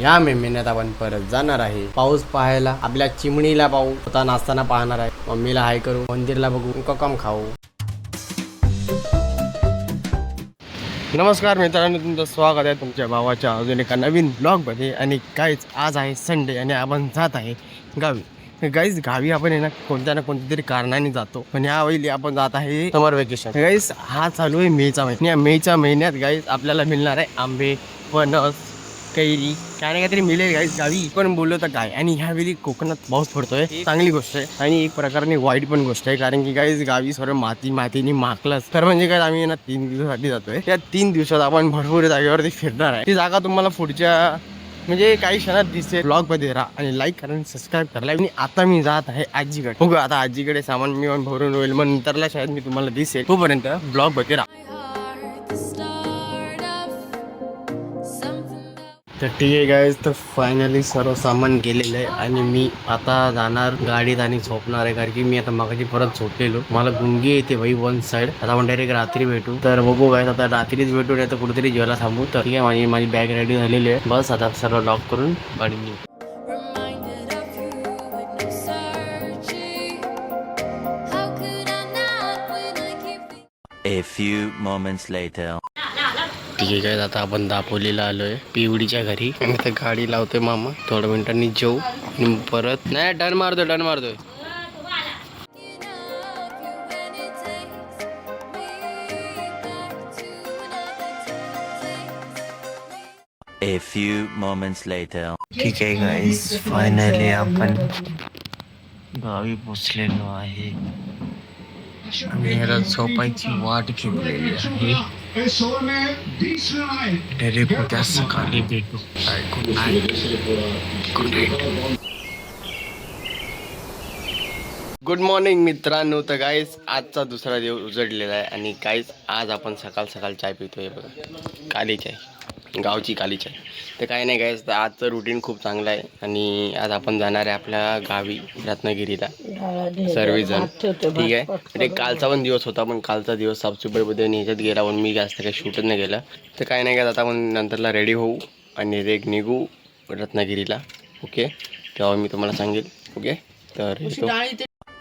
या महिन्यात आपण परत जाणार आहे पाऊस पाहायला. आपल्या चिमणीला पाहू, होता नाचताना पाहणार आहे. मम्मीला हाय करू, मंदिरला बघू, कोकम खाऊ. नमस्कार मित्रांनो, तुमचं स्वागत आहे तुमच्या भावाच्या अजून एका नवीन ब्लॉग मध्ये. आणि काहीच आज आहे संडे आणि आपण जात आहे गावी. गाईज गावी आपण आहे ना कोणत्या ना कोणत्या तरी कारणाने जातो, पण यावेळी आपण जात आहे समर वेकेशन. गाईज हा चालू आहे मेचा महिना. या मेच्या महिन्यात गाईज आपल्याला मिळणार आहे आंबे, फणस, कैरी, काय ना काहीतरी मिळेल गाईज गावी. पण बोललो तर काय, आणि ह्यावेळी कोकणात पाऊस पडतोय, चांगली गोष्ट आहे. आणि एक प्रकारे वाईट पण गोष्ट आहे, कारण की गाईज गावी सर्व मातीने माकलंच. तर म्हणजे काय, आम्ही ना 3 दिवसासाठी जातोय. त्या 3 दिवसात आपण भरपूर जागेवरती फिरणार आहे. ती जागा तुम्हाला पुढच्या म्हणजे काही क्षणात दिसते. ब्लॉग मध्ये राहा आणि लाईक करा आणि सबस्क्राईब करा. आणि आता मी जात आहे आजीकडे. बघू आता आजीकडे सामान मी भरून होईल, मग नंतरला शायद मी तुम्हाला दिसेल. तोपर्यंत ब्लॉग मध्ये राहा. तर ठीक आहे गाईज, तर फायनली सर्व सामान गेलेलं आहे आणि मी आता जाणार गाडीत आणि झोपणार आहे, कारण की मी आता मगाशी परत झोपलेलो. मला गुंगी येते भाई वन साइड. आता आपण डायरेक्ट रात्री भेटू. तर बघू गाईज, आता रात्रीच भेटू नाही तर कुठेतरी जेवायला थांबू. तर ठीक आहे, माझी बॅग रेडी झालेली आहे. बस आता सर्व लॉक करून गाडी निघू. A few moments later. ठीक आहे, आता आपण दापोलीला आलोय पिवडीच्या घरी. आणि आता गाडी लावतोय मामा. थोड्या मिनिटांनी जेऊ आणि परत नाही टर्न मारतोय. A few moments later. ठीक आहे गाईस, फायनली आपण गावी पोचलेलो आहे. आम्ही ह्याला झोपायची वाट घेतलेली आहे. डायरेक्ट उद्या सकाळी भेटू. Good night. गुड मॉर्निंग मित्रांनो. तर गाईस आजचा दुसरा दिवस उजडलेला आहे आणि गाईस आज आपण सकाळ चाय पितोय बघा. काली चाय, गावची काली चाय. तर काही नाही गाईस, तर आजचं रुटीन खूप चांगलं आहे आणि आज आपण जाणार आहे आपल्या गावी रत्नागिरीला सर्वजण. ठीक आहे, म्हणजे कालचा पण दिवस होता, पण कालचा दिवस साफसफाईमध्ये ह्याच्यात गेला, पण मी जास्त काही शूटच नाही केलं. तर काही नाही गाईस, आता आपण नंतरला रेडी होऊ आणि निघू रत्नागिरीला. ओके, तेव्हा मी तुम्हाला सांगेल. ओके, तर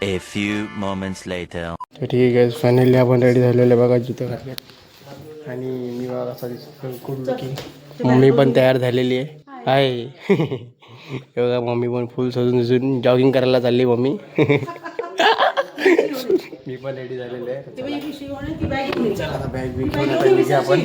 A few moments later. तर ठीक आहे, फायनली आपण रेडी झालेलं बघा, जिथं घातले. आणि मी बघा असा दिसतो की मम्मी पण तयार झालेली आहे. बघा मम्मी पण फुल सजून जॉगिंग करायला चालली मम्मी. मी पण रेडी झालेले आहे. आता बॅग बिग घेऊन आपण.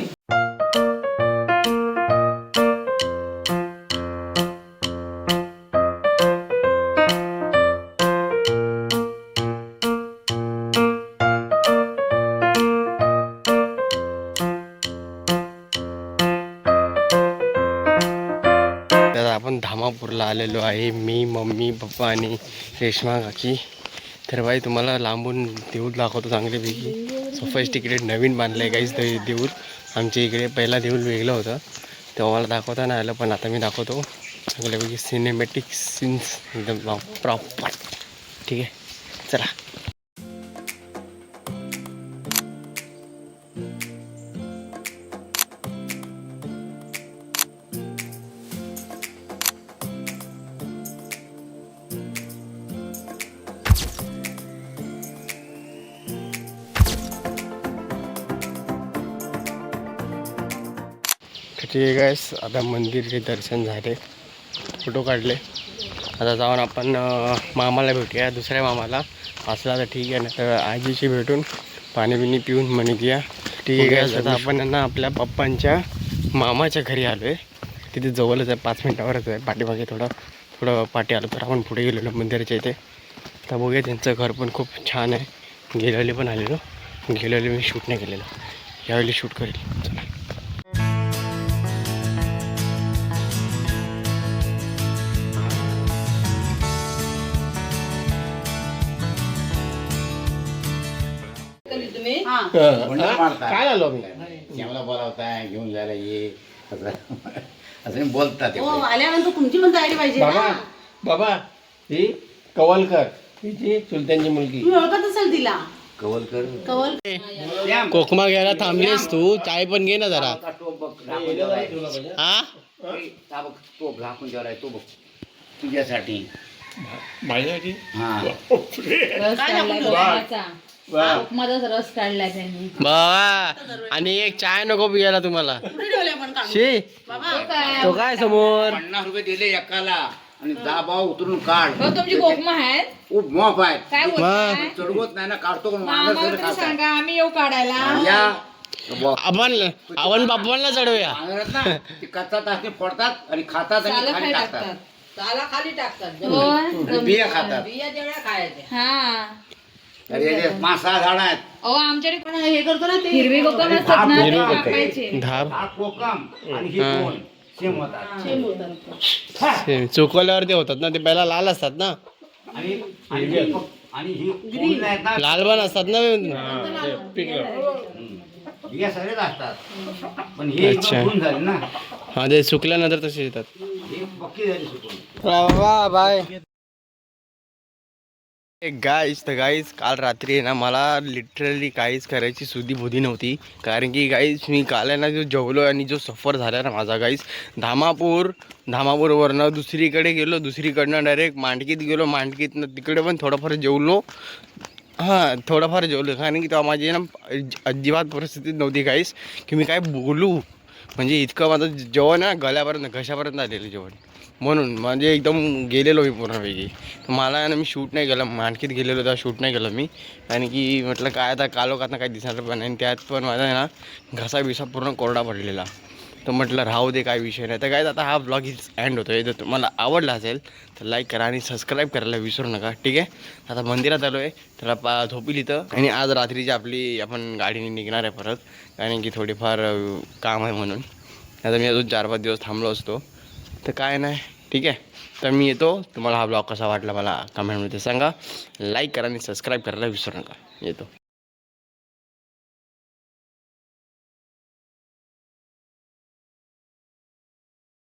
आपण धामापूरला आलेलो आहे, मी, मम्मी, पप्पा आणि रेश्मा काकी. तर बाई तुम्हाला लांबून देऊळ दाखवतो चांगल्यापैकी. सोफाईस्ट इकडे नवीन बांधलं आहे काहीच देऊळ. आमच्या इकडे पहिला देऊळ वेगळं होतं, तेव्हा मला दाखवता नाही आलं, पण आता मी दाखवतो चांगल्यापैकी. सिनेमॅटिक सीन्स एकदम प्रॉपर. ठीक आहे, चला. ठीक आहे गाईस, आता मंदिरचे दर्शन झाले, फोटो काढले. आता जाऊन आपण मामाला भेटूया, दुसऱ्या मामाला असला तर ठीक आहे, ना तर आजीशी भेटून पाणी बिणी पिऊन म्हणूया. ठीक आहे गाईस, आता आपण ना आपल्या पप्पांच्या मामाच्या घरी आलो आहे. तिथे जवळच आहे, 5 मिनिटावरच आहे. पाठीमागे थोडं पाठी आलो तर आपण पुढे गेलेलो मंदिराच्या इथे. आता बघूया, त्यांचं घर पण खूप छान आहे. गेल्यावेळी पण आलेलो, गेल्यावेळी मी शूट नाही केलेलं, यावेळी शूट करेल. चला. काय आलो मी, मला बोलावताय घेऊन जायला ये असं बोलतात. आल्यानंतर तुमची पण तयारी पाहिजे. बाबा ही कवलकर, हिची चुलत्यांची मुलगी. तुम्ही ओळखत असाल तिला. कवल कोकमा घ्यायला थांबलीस तू, चाय पण घे ना जरा. हा हा बघ तो झाकून जेवलाय तो बघ तुझ्यासाठी माझ्यासाठी हा रस काढलाय कोकमाचा. कोकमाचाच रस काढलाय त्यांनी. बाबा आणि एक चाय नको पियाला तुम्हाला. कुठे ठेवले आपण काढून? शी तो काय समोर 50 रुपये दिले एकाला आणि 10 भाव उतरून काढ. हो तुमची कोकमा आहेत खूप मोफ आहे काय बोलताय? चढवत नाही ना काढतो कोण मामा तुम्ही सांगा आम्ही येऊ काढायला. या आपण बाप्पांना चढवूया. अंगणात ना ते कच्चा तासने फोडतात आणि खातात आणि सालं खाली खाली टाकतात टाकतात. त्याला खाली टाकतात होय. आणि बिया खातात. बिया तेवढ्या खायच्या. हा अरे हे 5-6 झाड आहेत अहो आमच्याकडे पण हे करतो ना ते हिरवी कोकम असतात ना ते कापायचे. धाब हा कोकम आणि हे दोन सेम होतात शेम होतात. चुकवल्यावर ते होतात ना, ते पहिला लाल असतात ना, आणि आणि ही कोण आहेत ना लाल पण असतात ना. बिया सगळेच असतात पण हे अच्छा. एकदम झाले ना हा ते सुकल्यानंतर तसे येतात. हे पक्की झाली सुकून बाय गाईज. तर गाईज काल रात्री आहे ना मला लिटरली काहीच करायची सुधी बुधी नव्हती, कारण की गाईज मी काल आहे ना जो जेवलो आणि जो सफर झाला ना माझा गाईज, धामापूरवरनं दुसरीकडे गेलो, दुसरीकडनं डायरेक्ट मांडकीत गेलो, मांडकीतनं तिकडे पण थोडंफार जेवलो. हां थोडंफार जेवलो, कारण की तेव्हा माझी ना अजिबात परिस्थिती नव्हती गाईज की मी काय बोलू. म्हणजे इतकं माझं जेवण आहे ना गळ्यापर्यंत घशापर्यंत आलेलं जेवण, म्हणून म्हणजे एकदम गेलेलो मी पूर्णपैकी. मला आहे ना मी शूट नाही केलं, माणकीत गेलेलो तेव्हा शूट नाही केलं मी, कारण की म्हटलं काय आता कालोखातनं काही दिसणार पण नाही, आणि त्यात पण माझा आहे ना घसा बिसा पूर्ण कोरडा पडलेला. तर म्हटलं राहू दे काय विषय नाही. तर काय आता हा ब्लॉग इज एंड होतो आहे. जर तुम्हाला आवडला असेल तर लाईक करा आणि सबस्क्राईब करायला विसरू नका. ठीक आहे. आता मंदिरात आलो आहे, त्याला झोपील इथं, आणि आज रात्रीची आपली आपण गाडीने निघणार आहे परत, कारण की थोडीफार काम आहे म्हणून. आता मी अजून 4-5 दिवस थांबलो असतो तर काय नाही. ठीक आहे. तर मी येतो. तुम्हाला हा ब्लॉग कसा वाटला मला कमेंटमध्ये सांगा. लाईक करा आणि सबस्क्राईब करायला विसरू नका. येतो.